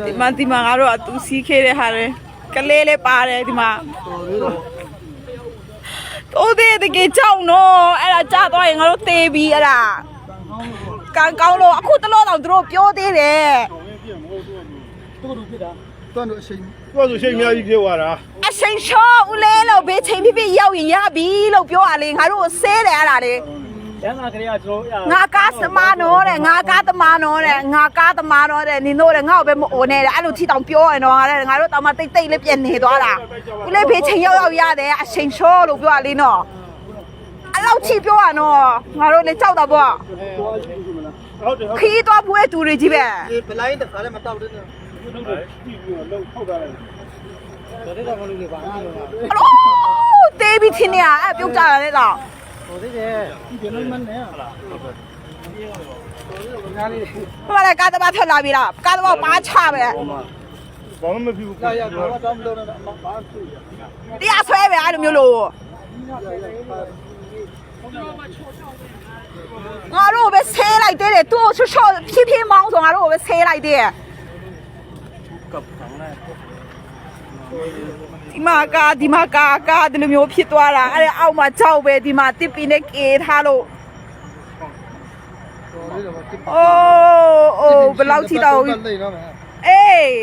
ဒီမှာကတော့သူစီးခဲ့တဲ့ဟာလေကလေးလေးပါတယ်ဒီမှာတိုးသေးတကယ်ကြောက်နော်အဲ့ဒါကြားသွားရင်ငါတို့သေပြီအဲ့ဒါကံကောင်းလို့အခုတလို့တော့သူတို့ပြောသေးတယ်တွန်းလို့အချိန်အများကြီးပြောရတာအချိန်ချောဦးလေးလို့ဘေးချိန်ပြပြရောက်ရင်ရပြီလို့ပြောရလေငါတို့ဆဲတယ်အဲ့ဒါလေငါကားသမားနော်တဲ့ငါကားသမားနော်တဲ့ငါကားသမားနော်တဲ့နင်တို့တဲ့ငါ့ကိုပဲမအိုနဲ့တဲ့အဲ့လိုထိတောင်ပြောရင်တော့ငါတို့တောင်မှတိတ်တိတ်လေးပြန်နေသွားတာဦးလေးဘေးချိန်ရောက်ရတယ်အချိန်ချောလို့ပြောရလေနော်အဲ့လောက်ချိပြောရနော်ငါတို့လည်းကြောက်တာပေါ့ခီးတော့ဘူးရဲ့သူတွေကြီးပဲဘလိုင်းတခါလည်းမတောက်သေးဘူးတေးပြီးထင်းနေရအဲ့ပြုတ်ကြတာလေတော့ဘာလဲကားတမထက်လာပြီလားကားတမပါချပဲဘာမှမဖြစ်ဘူးကားရတော့တောင်းလို့ဘာဖြစ်တရားဆွဲပဲအဲ့လိုမျိုးလို့ငါတို့ပဲဆဲလိုက်သေးတယ်သူ့ချော့ဖြည်းဖြည်းမောင်းဆိုငါတို့ပဲဆဲလိုက်သေးတယ်ဒီမှာကားဒီလိုမျိုးဖြစ်သွားတာအဲ့ဒါအောက်မှာကြောက်ပဲဒီမှာတစ်ပီနဲ့ကေထားလို့အိုးဘယ်လောက်ထိတော့အေး